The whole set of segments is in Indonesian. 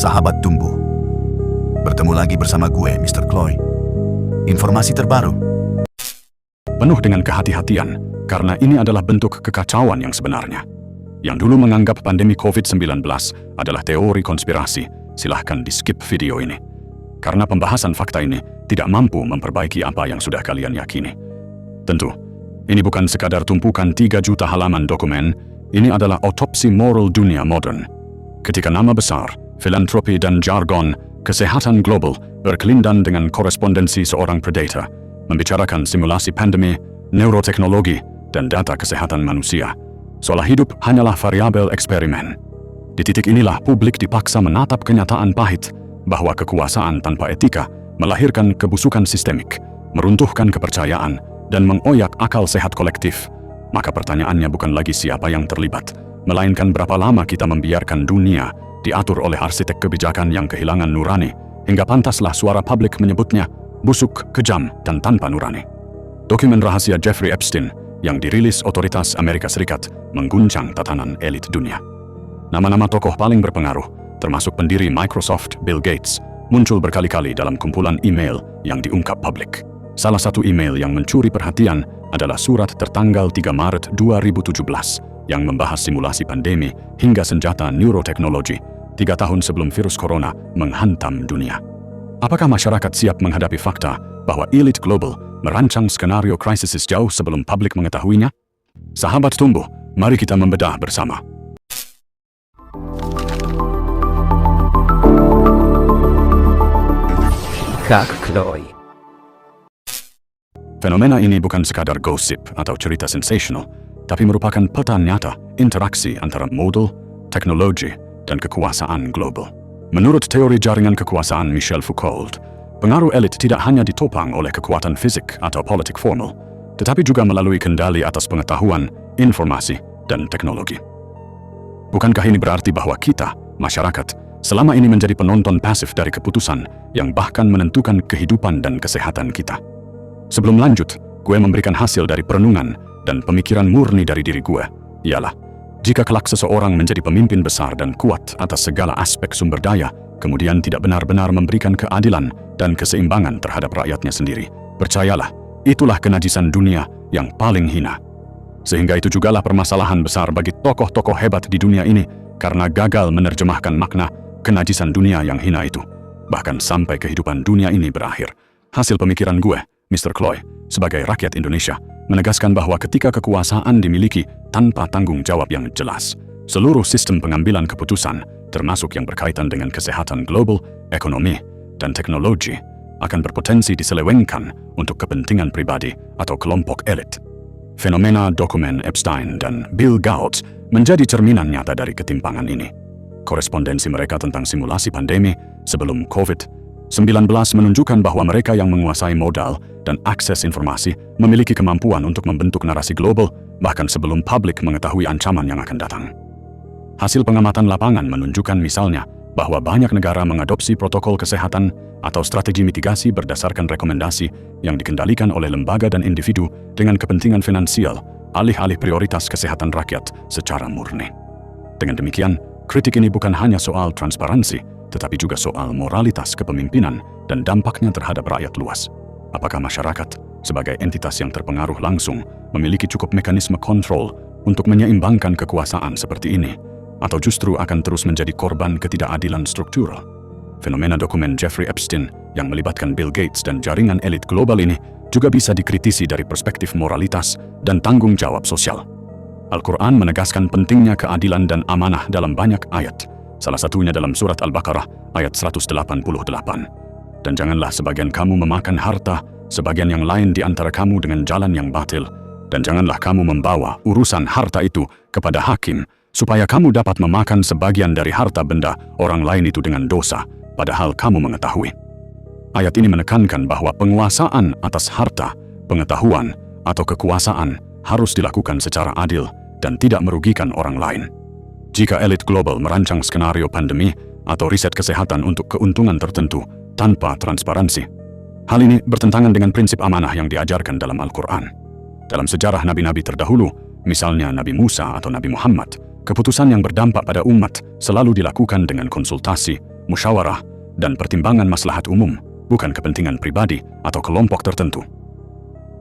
Sahabat tumbuh. Bertemu lagi bersama gue, Mr. Chloe. Informasi terbaru. Penuh dengan kehati-hatian, karena ini adalah bentuk kekacauan yang sebenarnya. Yang dulu menganggap pandemi COVID-19 adalah teori konspirasi, silahkan di-skip video ini. Karena pembahasan fakta ini tidak mampu memperbaiki apa yang sudah kalian yakini. Tentu, ini bukan sekadar tumpukan 3 juta halaman dokumen, ini adalah otopsi moral dunia modern. Ketika nama besar, filantropi dan jargon kesehatan global berkelindan dengan korespondensi seorang predator, membicarakan simulasi pandemi, neuroteknologi, dan data kesehatan manusia, seolah hidup hanyalah variabel eksperimen. Di titik inilah publik dipaksa menatap kenyataan pahit bahwa kekuasaan tanpa etika melahirkan kebusukan sistemik, meruntuhkan kepercayaan, dan mengoyak akal sehat kolektif. Maka pertanyaannya bukan lagi siapa yang terlibat, melainkan berapa lama kita membiarkan dunia diatur oleh arsitek kebijakan yang kehilangan nurani, hingga pantaslah suara publik menyebutnya busuk, kejam, dan tanpa nurani. Dokumen rahasia Jeffrey Epstein yang dirilis otoritas Amerika Serikat mengguncang tatanan elit dunia. Nama-nama tokoh paling berpengaruh, termasuk pendiri Microsoft Bill Gates, muncul berkali-kali dalam kumpulan email yang diungkap publik. Salah satu email yang mencuri perhatian adalah surat tertanggal 3 Maret 2017 yang membahas simulasi pandemi hingga senjata neuroteknologi 3 tahun sebelum virus corona menghantam dunia. Apakah masyarakat siap menghadapi fakta bahwa elit global merancang skenario krisis jauh sebelum publik mengetahuinya? Sahabat tumbuh, mari kita membedah bersama. Kak Chloe. Fenomena ini bukan sekadar gosip atau cerita sensasional, tapi merupakan peta nyata interaksi antara modal, teknologi, dan kekuasaan global. Menurut teori jaringan kekuasaan Michel Foucault, pengaruh elit tidak hanya ditopang oleh kekuatan fisik atau politik formal, tetapi juga melalui kendali atas pengetahuan, informasi, dan teknologi. Bukankah ini berarti bahwa kita, masyarakat, selama ini menjadi penonton pasif dari keputusan yang bahkan menentukan kehidupan dan kesehatan kita? Sebelum lanjut, gue memberikan hasil dari perenungan dan pemikiran murni dari diri gue, ialah jika kelak seseorang menjadi pemimpin besar dan kuat atas segala aspek sumber daya, kemudian tidak benar-benar memberikan keadilan dan keseimbangan terhadap rakyatnya sendiri, percayalah, itulah kenajisan dunia yang paling hina. Sehingga itu jugalah permasalahan besar bagi tokoh-tokoh hebat di dunia ini, karena gagal menerjemahkan makna kenajisan dunia yang hina itu, bahkan sampai kehidupan dunia ini berakhir. Hasil pemikiran gue, Mr. Chloe, sebagai rakyat Indonesia, menegaskan bahwa ketika kekuasaan dimiliki tanpa tanggung jawab yang jelas, seluruh sistem pengambilan keputusan, termasuk yang berkaitan dengan kesehatan global, ekonomi, dan teknologi, akan berpotensi diselewengkan untuk kepentingan pribadi atau kelompok elit. Fenomena dokumen Epstein dan Bill Gates menjadi cerminan nyata dari ketimpangan ini. Korespondensi mereka tentang simulasi pandemi sebelum COVID-19 menunjukkan bahwa mereka yang menguasai modal dan akses informasi memiliki kemampuan untuk membentuk narasi global bahkan sebelum publik mengetahui ancaman yang akan datang. Hasil pengamatan lapangan menunjukkan misalnya bahwa banyak negara mengadopsi protokol kesehatan atau strategi mitigasi berdasarkan rekomendasi yang dikendalikan oleh lembaga dan individu dengan kepentingan finansial, alih-alih prioritas kesehatan rakyat secara murni. Dengan demikian, kritik ini bukan hanya soal transparansi, tetapi juga soal moralitas kepemimpinan dan dampaknya terhadap rakyat luas. Apakah masyarakat, sebagai entitas yang terpengaruh langsung, memiliki cukup mekanisme kontrol untuk menyeimbangkan kekuasaan seperti ini, atau justru akan terus menjadi korban ketidakadilan struktural? Fenomena dokumen Jeffrey Epstein yang melibatkan Bill Gates dan jaringan elit global ini juga bisa dikritisi dari perspektif moralitas dan tanggung jawab sosial. Al-Quran menegaskan pentingnya keadilan dan amanah dalam banyak ayat, salah satunya dalam surat Al-Baqarah ayat 188. Dan janganlah sebagian kamu memakan harta sebagian yang lain di antara kamu dengan jalan yang batil, dan janganlah kamu membawa urusan harta itu kepada hakim, supaya kamu dapat memakan sebagian dari harta benda orang lain itu dengan dosa, padahal kamu mengetahui. Ayat ini menekankan bahwa penguasaan atas harta, pengetahuan, atau kekuasaan harus dilakukan secara adil dan tidak merugikan orang lain. Jika elit global merancang skenario pandemi atau riset kesehatan untuk keuntungan tertentu tanpa transparansi, hal ini bertentangan dengan prinsip amanah yang diajarkan dalam Al-Quran. Dalam sejarah nabi-nabi terdahulu, misalnya Nabi Musa atau Nabi Muhammad, keputusan yang berdampak pada umat selalu dilakukan dengan konsultasi, musyawarah, dan pertimbangan maslahat umum, bukan kepentingan pribadi atau kelompok tertentu.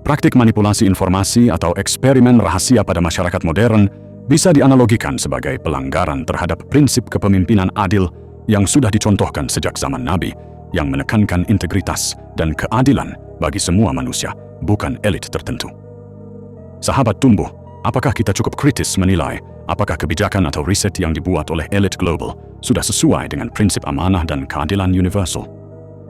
Praktik manipulasi informasi atau eksperimen rahasia pada masyarakat modern bisa dianalogikan sebagai pelanggaran terhadap prinsip kepemimpinan adil yang sudah dicontohkan sejak zaman Nabi, yang menekankan integritas dan keadilan bagi semua manusia, bukan elit tertentu. Sahabat tumbuh, apakah kita cukup kritis menilai apakah kebijakan atau riset yang dibuat oleh elit global sudah sesuai dengan prinsip amanah dan keadilan universal?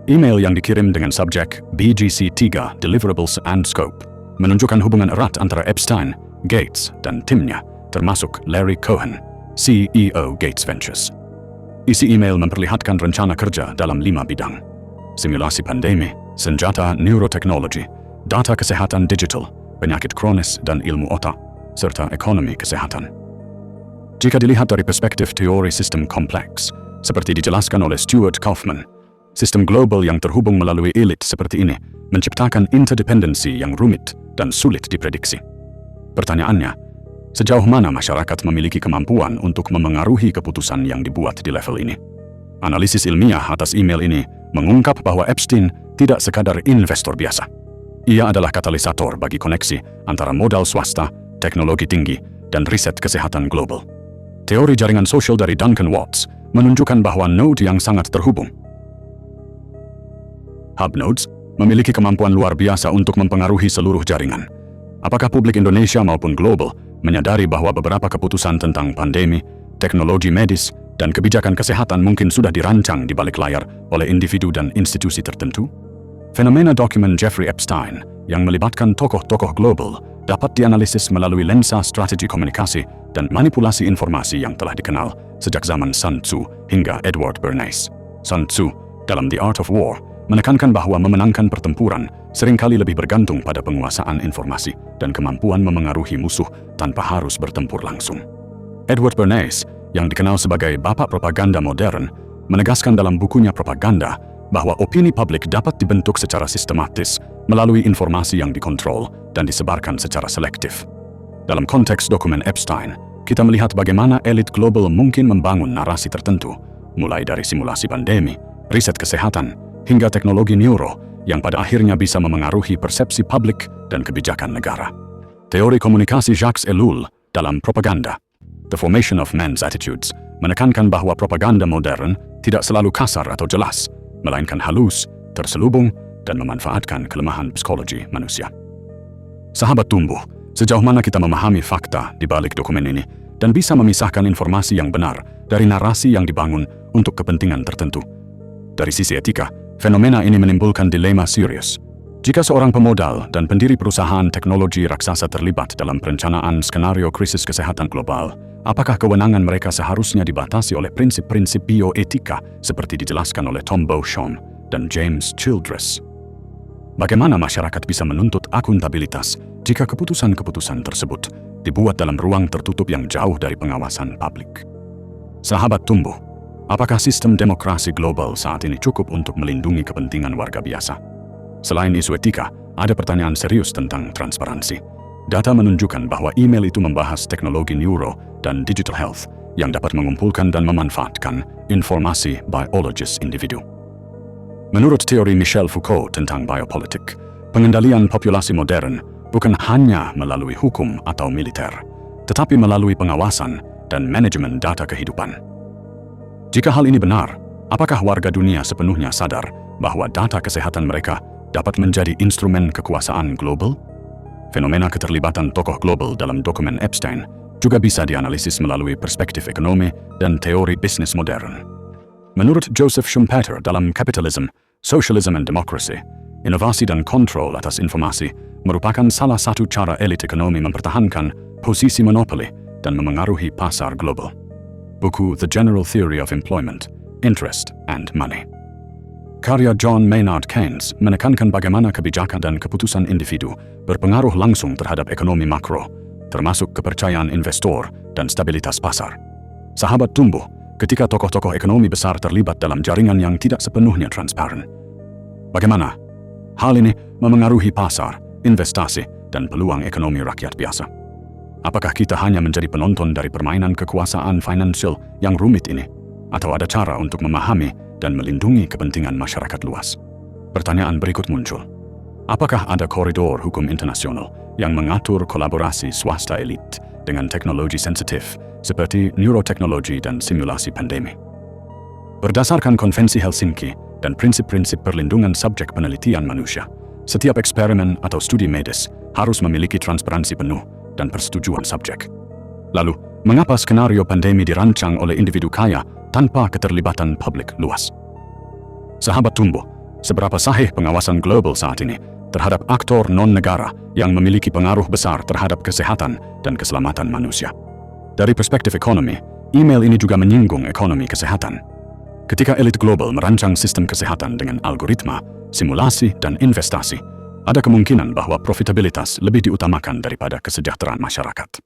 Email yang dikirim dengan subjek BGC3 Deliverables and Scope menunjukkan hubungan erat antara Epstein, Gates, dan timnya, termasuk Larry Cohen, CEO Gates Ventures. Isi email memperlihatkan rencana kerja dalam 5 bidang: simulasi pandemi, senjata neuroteknologi, data kesehatan digital, penyakit kronis dan ilmu otak, serta ekonomi kesehatan. Jika dilihat dari perspektif teori sistem kompleks, seperti dijelaskan oleh Stuart Kauffman, sistem global yang terhubung melalui elit seperti ini menciptakan interdependensi yang rumit dan sulit diprediksi. Pertanyaannya, sejauh mana masyarakat memiliki kemampuan untuk memengaruhi keputusan yang dibuat di level ini? Analisis ilmiah atas email ini mengungkap bahwa Epstein tidak sekadar investor biasa. Ia adalah katalisator bagi koneksi antara modal swasta, teknologi tinggi, dan riset kesehatan global. Teori jaringan sosial dari Duncan Watts menunjukkan bahwa node yang sangat terhubung, hub nodes, memiliki kemampuan luar biasa untuk mempengaruhi seluruh jaringan. Apakah publik Indonesia maupun global menyadari bahwa beberapa keputusan tentang pandemi, teknologi medis, dan kebijakan kesehatan mungkin sudah dirancang di balik layar oleh individu dan institusi tertentu? Fenomena dokumen Jeffrey Epstein yang melibatkan tokoh-tokoh global dapat dianalisis melalui lensa strategi komunikasi dan manipulasi informasi yang telah dikenal sejak zaman Sun Tzu hingga Edward Bernays. Sun Tzu, dalam The Art of War, menekankan bahwa memenangkan pertempuran seringkali lebih bergantung pada penguasaan informasi dan kemampuan memengaruhi musuh tanpa harus bertempur langsung. Edward Bernays, yang dikenal sebagai bapak propaganda modern, menegaskan dalam bukunya Propaganda bahwa opini publik dapat dibentuk secara sistematis melalui informasi yang dikontrol dan disebarkan secara selektif. Dalam konteks dokumen Epstein, kita melihat bagaimana elit global mungkin membangun narasi tertentu, mulai dari simulasi pandemi, riset kesehatan, hingga teknologi neuro yang pada akhirnya bisa memengaruhi persepsi publik dan kebijakan negara. Teori komunikasi Jacques Ellul dalam Propaganda, The Formation of Men's Attitudes, menekankan bahwa propaganda modern tidak selalu kasar atau jelas, melainkan halus, terselubung, dan memanfaatkan kelemahan psikologi manusia. Sahabat tumbuh, sejauh mana kita memahami fakta di balik dokumen ini dan bisa memisahkan informasi yang benar dari narasi yang dibangun untuk kepentingan tertentu? Dari sisi etika, fenomena ini menimbulkan dilema serius. Jika seorang pemodal dan pendiri perusahaan teknologi raksasa terlibat dalam perencanaan skenario krisis kesehatan global, apakah kewenangan mereka seharusnya dibatasi oleh prinsip-prinsip bioetika seperti dijelaskan oleh Tom Beauchamp dan James Childress? Bagaimana masyarakat bisa menuntut akuntabilitas jika keputusan-keputusan tersebut dibuat dalam ruang tertutup yang jauh dari pengawasan publik? Sahabat tumbuh, apakah sistem demokrasi global saat ini cukup untuk melindungi kepentingan warga biasa? Selain isu etika, ada pertanyaan serius tentang transparansi. Data menunjukkan bahwa email itu membahas teknologi neuro dan digital health yang dapat mengumpulkan dan memanfaatkan informasi biologis individu. Menurut teori Michel Foucault tentang biopolitik, pengendalian populasi modern bukan hanya melalui hukum atau militer, tetapi melalui pengawasan dan manajemen data kehidupan. Jika hal ini benar, apakah warga dunia sepenuhnya sadar bahwa data kesehatan mereka dapat menjadi instrumen kekuasaan global? Fenomena keterlibatan tokoh global dalam dokumen Epstein juga bisa dianalisis melalui perspektif ekonomi dan teori bisnis modern. Menurut Joseph Schumpeter dalam Capitalism, Socialism and Democracy, inovasi dan kontrol atas informasi merupakan salah satu cara elit ekonomi mempertahankan posisi monopoli dan memengaruhi pasar global. Buku The General Theory of Employment, Interest and Money, karya John Maynard Keynes, menekankan bagaimana kebijakan dan keputusan individu berpengaruh langsung terhadap ekonomi makro, termasuk kepercayaan investor dan stabilitas pasar. Sahabat tumbuh, ketika tokoh-tokoh ekonomi besar terlibat dalam jaringan yang tidak sepenuhnya transparan, bagaimana hal ini memengaruhi pasar, investasi, dan peluang ekonomi rakyat biasa? Apakah kita hanya menjadi penonton dari permainan kekuasaan finansial yang rumit ini? Atau ada cara untuk memahami dan melindungi kepentingan masyarakat luas. Pertanyaan berikut muncul. Apakah ada koridor hukum internasional yang mengatur kolaborasi swasta elit dengan teknologi sensitif seperti neuroteknologi dan simulasi pandemi? Berdasarkan Konvensi Helsinki dan prinsip-prinsip perlindungan subjek penelitian manusia, setiap eksperimen atau studi medis harus memiliki transparansi penuh dan persetujuan subjek. Lalu, mengapa skenario pandemi dirancang oleh individu kaya tanpa keterlibatan publik luas? Sahabat Tumbuh, seberapa sahih pengawasan global saat ini terhadap aktor non-negara yang memiliki pengaruh besar terhadap kesehatan dan keselamatan manusia? Dari perspektif ekonomi, email ini juga menyinggung ekonomi kesehatan. Ketika elit global merancang sistem kesehatan dengan algoritma, simulasi, dan investasi, ada kemungkinan bahwa profitabilitas lebih diutamakan daripada kesejahteraan masyarakat.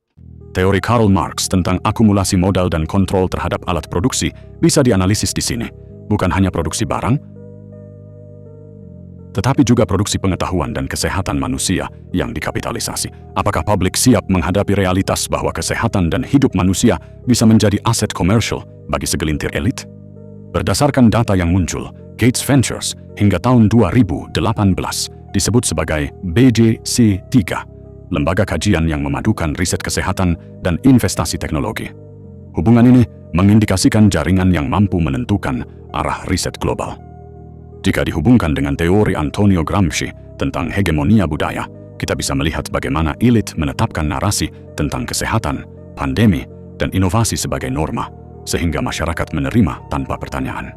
Teori Karl Marx tentang akumulasi modal dan kontrol terhadap alat produksi bisa dianalisis di sini, bukan hanya produksi barang, tetapi juga produksi pengetahuan dan kesehatan manusia yang dikapitalisasi. Apakah publik siap menghadapi realitas bahwa kesehatan dan hidup manusia bisa menjadi aset komersial bagi segelintir elit? Berdasarkan data yang muncul, Gates Ventures hingga tahun 2018 disebut sebagai BJC3, lembaga kajian yang memadukan riset kesehatan dan investasi teknologi. Hubungan ini mengindikasikan jaringan yang mampu menentukan arah riset global. Jika dihubungkan dengan teori Antonio Gramsci tentang hegemonia budaya, kita bisa melihat bagaimana elit menetapkan narasi tentang kesehatan, pandemi, dan inovasi sebagai norma, sehingga masyarakat menerima tanpa pertanyaan.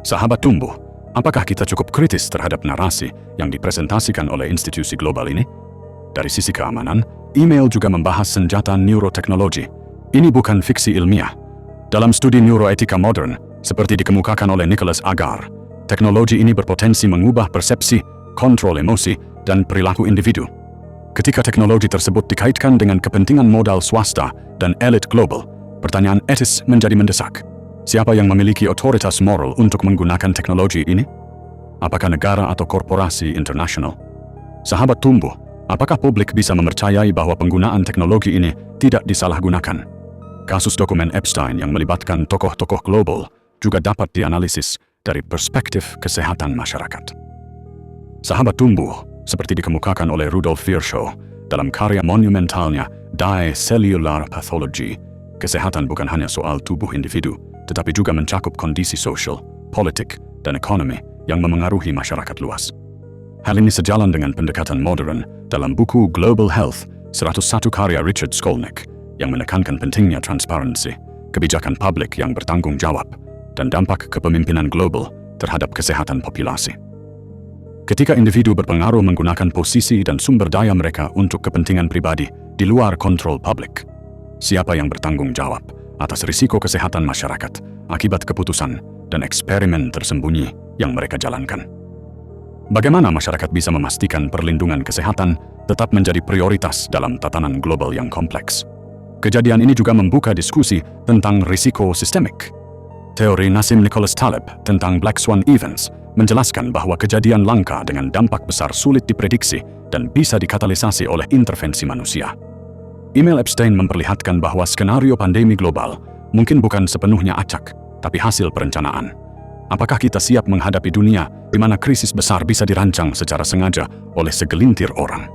Sahabat Tumbuh, apakah kita cukup kritis terhadap narasi yang dipresentasikan oleh institusi global ini? Dari sisi keamanan, email juga membahas senjata neuroteknologi. Ini bukan fiksi ilmiah. Dalam studi neuroetika modern, seperti dikemukakan oleh Nicholas Agar, teknologi ini berpotensi mengubah persepsi, kontrol emosi, dan perilaku individu. Ketika teknologi tersebut dikaitkan dengan kepentingan modal swasta dan elit global, pertanyaan etis menjadi mendesak. Siapa yang memiliki otoritas moral untuk menggunakan teknologi ini? Apakah negara atau korporasi internasional? Sahabat Tumbuh, apakah publik bisa mempercayai bahwa penggunaan teknologi ini tidak disalahgunakan? Kasus dokumen Epstein yang melibatkan tokoh-tokoh global juga dapat dianalisis dari perspektif kesehatan masyarakat. Sahabat Tumbuh, seperti dikemukakan oleh Rudolf Virchow dalam karya monumentalnya Die Cellular Pathology, kesehatan bukan hanya soal tubuh individu, tetapi juga mencakup kondisi sosial, politik, dan ekonomi yang memengaruhi masyarakat luas. Hal ini sejalan dengan pendekatan modern dalam buku Global Health 101 karya Richard Skolnick yang menekankan pentingnya transparansi, kebijakan publik yang bertanggung jawab, dan dampak kepemimpinan global terhadap kesehatan populasi. Ketika individu berpengaruh menggunakan posisi dan sumber daya mereka untuk kepentingan pribadi di luar kontrol publik, siapa yang bertanggung jawab atas risiko kesehatan masyarakat akibat keputusan dan eksperimen tersembunyi yang mereka jalankan? Bagaimana masyarakat bisa memastikan perlindungan kesehatan tetap menjadi prioritas dalam tatanan global yang kompleks? Kejadian ini juga membuka diskusi tentang risiko sistemik. Teori Nassim Nicholas Taleb tentang Black Swan Events menjelaskan bahwa kejadian langka dengan dampak besar sulit diprediksi dan bisa dikatalisasi oleh intervensi manusia. Email Epstein memperlihatkan bahwa skenario pandemi global mungkin bukan sepenuhnya acak, tapi hasil perencanaan. Apakah kita siap menghadapi dunia di mana krisis besar bisa dirancang secara sengaja oleh segelintir orang?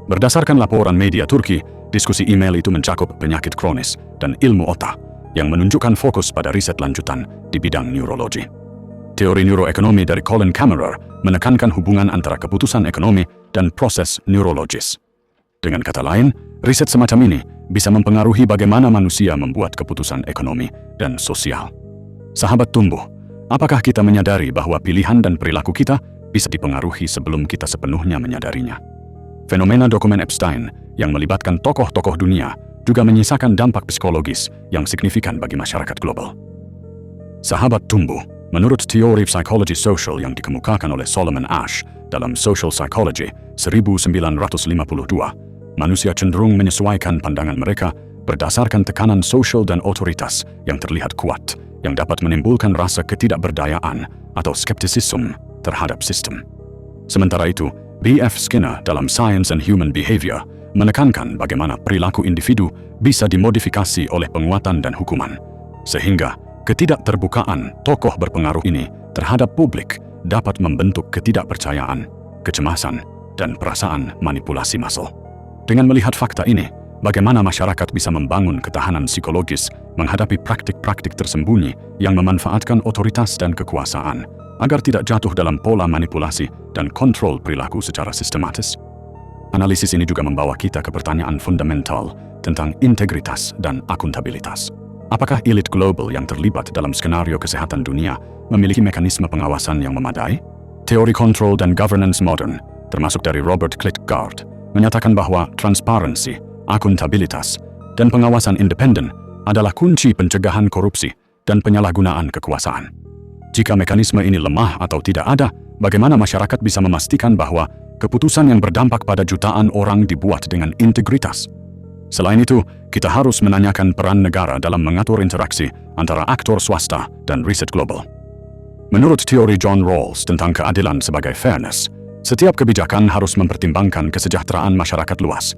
Berdasarkan laporan media Turki, diskusi email itu mencakup penyakit kronis dan ilmu otak, yang menunjukkan fokus pada riset lanjutan di bidang neurologi. Teori neuroekonomi dari Colin Kammerer menekankan hubungan antara keputusan ekonomi dan proses neurologis. Dengan kata lain, riset semacam ini bisa mempengaruhi bagaimana manusia membuat keputusan ekonomi dan sosial. Sahabat Tumbuh, apakah kita menyadari bahwa pilihan dan perilaku kita bisa dipengaruhi sebelum kita sepenuhnya menyadarinya? Fenomena dokumen Epstein yang melibatkan tokoh-tokoh dunia juga menyisakan dampak psikologis yang signifikan bagi masyarakat global. Sahabat Tumbuh, menurut teori psikologi sosial yang dikemukakan oleh Solomon Asch dalam Social Psychology 1952, manusia cenderung menyesuaikan pandangan mereka berdasarkan tekanan sosial dan otoritas yang terlihat kuat, yang dapat menimbulkan rasa ketidakberdayaan atau skeptisisme terhadap sistem. Sementara itu, B.F. Skinner dalam Science and Human Behavior menekankan bagaimana perilaku individu bisa dimodifikasi oleh penguatan dan hukuman, sehingga Ketidakterbukaan tokoh berpengaruh ini terhadap publik dapat membentuk ketidakpercayaan, kecemasan, dan perasaan manipulasi massal. Dengan melihat fakta ini, bagaimana masyarakat bisa membangun ketahanan psikologis menghadapi praktik-praktik tersembunyi yang memanfaatkan otoritas dan kekuasaan agar tidak jatuh dalam pola manipulasi dan kontrol perilaku secara sistematis? Analisis ini juga membawa kita ke pertanyaan fundamental tentang integritas dan akuntabilitas. Apakah elit global yang terlibat dalam skenario kesehatan dunia memiliki mekanisme pengawasan yang memadai? Teori control dan governance modern, termasuk dari Robert Klitgaard, menyatakan bahwa transparansi, akuntabilitas, dan pengawasan independen adalah kunci pencegahan korupsi dan penyalahgunaan kekuasaan. Jika mekanisme ini lemah atau tidak ada, bagaimana masyarakat bisa memastikan bahwa keputusan yang berdampak pada jutaan orang dibuat dengan integritas? Selain itu, kita harus menanyakan peran negara dalam mengatur interaksi antara aktor swasta dan riset global. Menurut teori John Rawls tentang keadilan sebagai fairness, setiap kebijakan harus mempertimbangkan kesejahteraan masyarakat luas.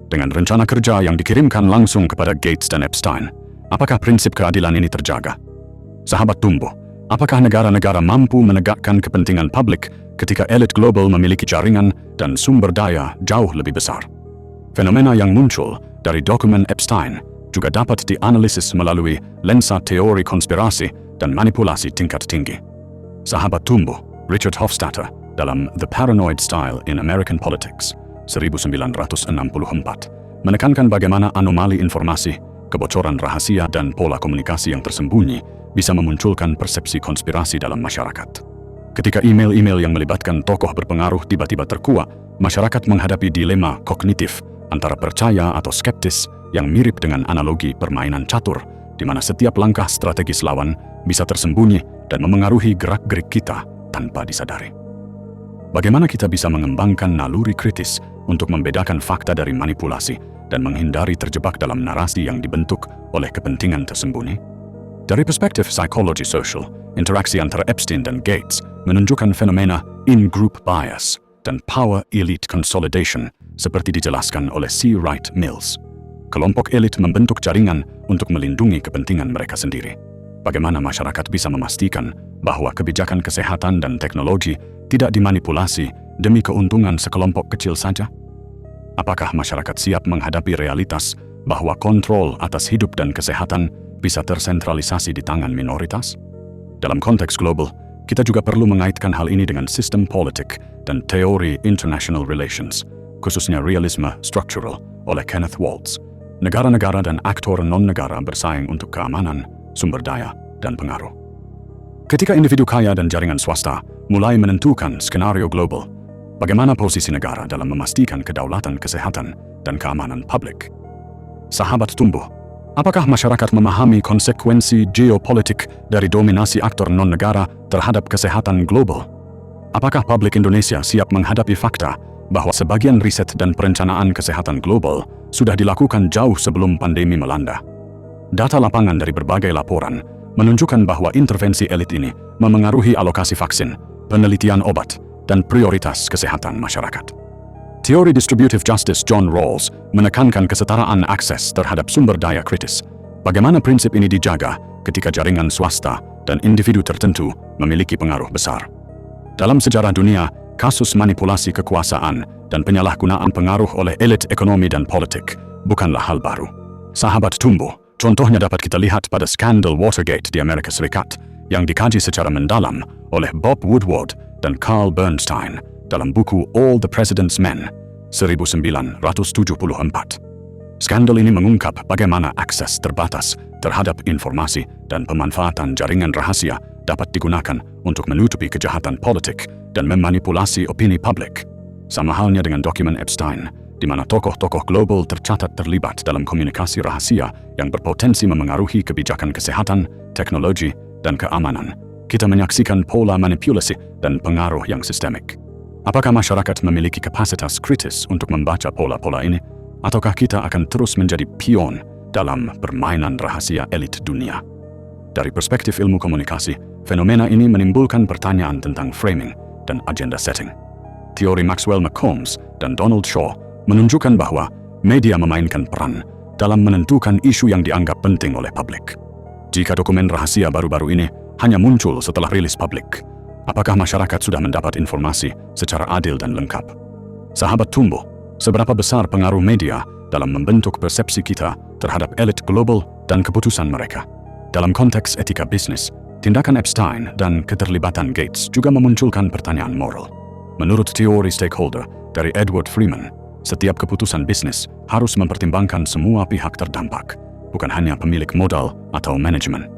Dengan rencana kerja yang dikirimkan langsung kepada Gates dan Epstein, apakah prinsip keadilan ini terjaga? Sahabat tumbuh, apakah negara-negara mampu menegakkan kepentingan publik ketika elit global memiliki jaringan dan sumber daya jauh lebih besar? Fenomena yang muncul dari dokumen Epstein juga dapat dianalisis melalui lensa teori konspirasi dan manipulasi tingkat tinggi. Sahabat tumbuh, Richard Hofstadter dalam The Paranoid Style in American Politics 1964 menekankan bagaimana anomali informasi, kebocoran rahasia, dan pola komunikasi yang tersembunyi bisa memunculkan persepsi konspirasi dalam masyarakat. Ketika email-email yang melibatkan tokoh berpengaruh tiba-tiba terkuak, masyarakat menghadapi dilema kognitif antara percaya atau skeptis yang mirip dengan analogi permainan catur, di mana setiap langkah strategis lawan bisa tersembunyi dan memengaruhi gerak-gerik kita tanpa disadari. Bagaimana kita bisa mengembangkan naluri kritis untuk membedakan fakta dari manipulasi dan menghindari terjebak dalam narasi yang dibentuk oleh kepentingan tersembunyi? Dari perspektif psikologi sosial, interaksi antara Epstein dan Gates menunjukkan fenomena in-group bias dan power elite consolidation seperti dijelaskan oleh C. Wright Mills. Kelompok elit membentuk jaringan untuk melindungi kepentingan mereka sendiri. Bagaimana masyarakat bisa memastikan bahwa kebijakan kesehatan dan teknologi tidak dimanipulasi demi keuntungan sekelompok kecil saja? Apakah masyarakat siap menghadapi realitas bahwa kontrol atas hidup dan kesehatan bisa tersentralisasi di tangan minoritas? Dalam konteks global, kita juga perlu mengaitkan hal ini dengan sistem politik dan teori international relations, khususnya realisme struktural oleh Kenneth Waltz. Negara-negara dan aktor non-negara bersaing untuk keamanan, sumber daya, dan pengaruh. Ketika individu kaya dan jaringan swasta mulai menentukan skenario global, bagaimana posisi negara dalam memastikan kedaulatan kesehatan dan keamanan publik? Sahabat tumbuh, apakah masyarakat memahami konsekuensi geopolitik dari dominasi aktor non-negara terhadap kesehatan global? Apakah publik Indonesia siap menghadapi fakta bahwa sebagian riset dan perencanaan kesehatan global sudah dilakukan jauh sebelum pandemi melanda? Data lapangan dari berbagai laporan menunjukkan bahwa intervensi elit ini memengaruhi alokasi vaksin, penelitian obat, dan prioritas kesehatan masyarakat. Teori distributive justice John Rawls menekankan kesetaraan akses terhadap sumber daya kritis. Bagaimana prinsip ini dijaga ketika jaringan swasta dan individu tertentu memiliki pengaruh besar? Dalam sejarah dunia, kasus manipulasi kekuasaan dan penyalahgunaan pengaruh oleh elit ekonomi dan politik bukanlah hal baru. Sahabat tumbuh, contohnya dapat kita lihat pada skandal Watergate di Amerika Serikat yang dikaji secara mendalam oleh Bob Woodward dan Carl Bernstein dalam buku All the President's Men 1974. Skandal ini mengungkap bagaimana akses terbatas terhadap informasi dan pemanfaatan jaringan rahasia dapat digunakan untuk menutupi kejahatan politik dan memanipulasi opini publik. Sama halnya dengan dokumen Epstein, di mana tokoh-tokoh global tercatat terlibat dalam komunikasi rahasia yang berpotensi memengaruhi kebijakan kesehatan, teknologi, dan keamanan. Kita menyaksikan pola manipulasi dan pengaruh yang sistemik. Apakah masyarakat memiliki kapasitas kritis untuk membaca pola-pola ini? Ataukah kita akan terus menjadi pion dalam permainan rahasia elit dunia? Dari perspektif ilmu komunikasi, fenomena ini menimbulkan pertanyaan tentang framing dan agenda setting. Teori Maxwell McCombs dan Donald Shaw menunjukkan bahwa media memainkan peran dalam menentukan isu yang dianggap penting oleh publik. Jika dokumen rahasia baru-baru ini hanya muncul setelah rilis publik, apakah masyarakat sudah mendapat informasi secara adil dan lengkap? Sahabat Tumbuh, seberapa besar pengaruh media dalam membentuk persepsi kita terhadap elit global dan keputusan mereka? Dalam konteks etika bisnis, tindakan Epstein dan keterlibatan Gates juga memunculkan pertanyaan moral. Menurut teori stakeholder dari Edward Freeman, setiap keputusan bisnis harus mempertimbangkan semua pihak terdampak, bukan hanya pemilik modal atau manajemen.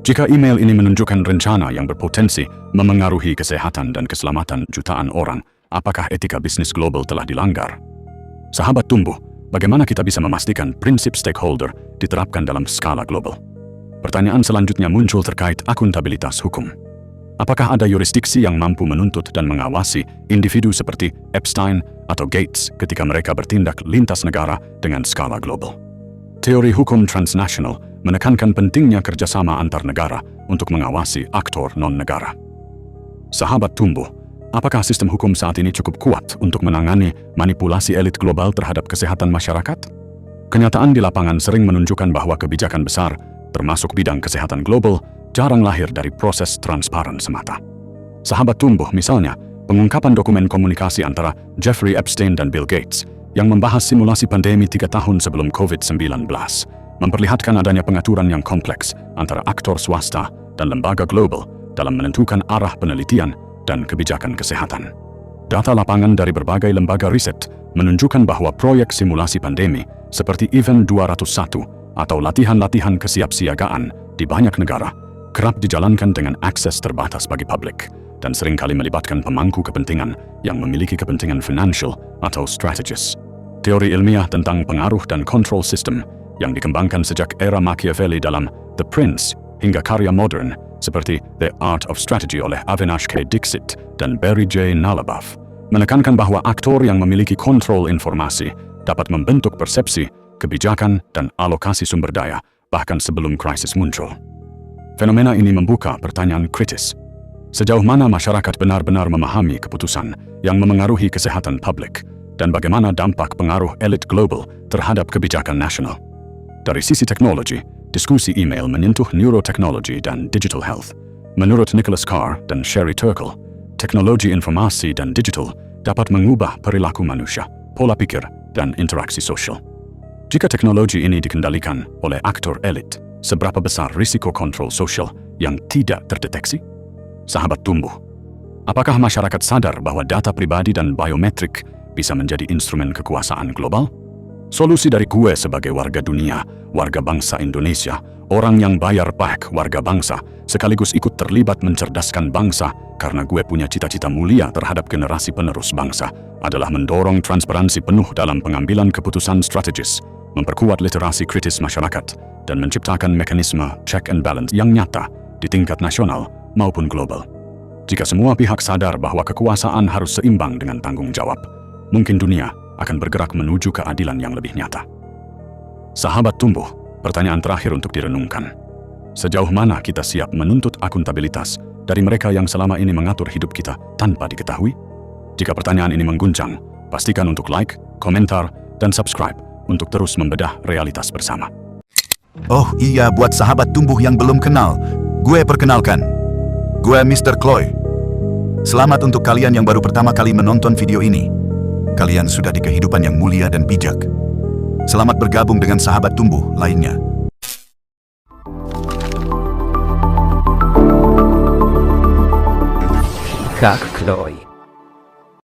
Jika email ini menunjukkan rencana yang berpotensi memengaruhi kesehatan dan keselamatan jutaan orang, apakah etika bisnis global telah dilanggar? Sahabat Tumbuh, bagaimana kita bisa memastikan prinsip stakeholder diterapkan dalam skala global? Pertanyaan selanjutnya muncul terkait akuntabilitas hukum. Apakah ada yurisdiksi yang mampu menuntut dan mengawasi individu seperti Epstein atau Gates ketika mereka bertindak lintas negara dengan skala global? Teori hukum transnasional menekankan pentingnya kerjasama antar negara untuk mengawasi aktor non-negara. Sahabat Tumbuh, apakah sistem hukum saat ini cukup kuat untuk menangani manipulasi elit global terhadap kesehatan masyarakat? Kenyataan di lapangan sering menunjukkan bahwa kebijakan besar, termasuk bidang kesehatan global, jarang lahir dari proses transparan semata. Sahabat Tumbuh, misalnya, pengungkapan dokumen komunikasi antara Jeffrey Epstein dan Bill Gates yang membahas simulasi pandemi 3 tahun sebelum COVID-19 memperlihatkan adanya pengaturan yang kompleks antara aktor swasta dan lembaga global dalam menentukan arah penelitian dan kebijakan kesehatan. Data lapangan dari berbagai lembaga riset menunjukkan bahwa proyek simulasi pandemi seperti Event 201 atau latihan-latihan kesiapsiagaan di banyak negara kerap dijalankan dengan akses terbatas bagi publik dan seringkali melibatkan pemangku kepentingan yang memiliki kepentingan financial atau strategis. Teori ilmiah tentang pengaruh dan control system yang dikembangkan sejak era Machiavelli dalam The Prince hingga karya modern seperti The Art of Strategy oleh Avinash K. Dixit dan Barry J. Nalebaff menekankan bahwa aktor yang memiliki kontrol informasi dapat membentuk persepsi, kebijakan, dan alokasi sumber daya bahkan sebelum krisis muncul. Fenomena ini membuka pertanyaan kritis. Sejauh mana masyarakat benar-benar memahami keputusan yang memengaruhi kesehatan publik dan bagaimana dampak pengaruh elit global terhadap kebijakan nasional? Dari sisi teknologi, diskusi email menyentuh neurotechnology dan digital health. Menurut Nicholas Carr dan Sherry Turkle, teknologi informasi dan digital dapat mengubah perilaku manusia, pola pikir, dan interaksi sosial. Jika teknologi ini dikendalikan oleh aktor elit, seberapa besar risiko kontrol sosial yang tidak terdeteksi? Sahabat Tumbuh, apakah masyarakat sadar bahwa data pribadi dan biometrik bisa menjadi instrumen kekuasaan global? Solusi dari gue sebagai warga dunia, warga bangsa Indonesia, orang yang bayar pajak warga bangsa, sekaligus ikut terlibat mencerdaskan bangsa karena gue punya cita-cita mulia terhadap generasi penerus bangsa, adalah mendorong transparansi penuh dalam pengambilan keputusan strategis, memperkuat literasi kritis masyarakat, dan menciptakan mekanisme check and balance yang nyata di tingkat nasional maupun global. Jika semua pihak sadar bahwa kekuasaan harus seimbang dengan tanggung jawab, mungkin dunia akan bergerak menuju keadilan yang lebih nyata. Sahabat Tumbuh, pertanyaan terakhir untuk direnungkan. Sejauh mana kita siap menuntut akuntabilitas dari mereka yang selama ini mengatur hidup kita tanpa diketahui? Jika pertanyaan ini mengguncang, pastikan untuk like, komentar, dan subscribe untuk terus membedah realitas bersama. Oh iya, buat sahabat Tumbuh yang belum kenal, gue perkenalkan. Gue Mr. Chloe. Selamat untuk kalian yang baru pertama kali menonton video ini. Kalian sudah di kehidupan yang mulia dan bijak. Selamat bergabung dengan sahabat Tumbuh lainnya. Как Chloe.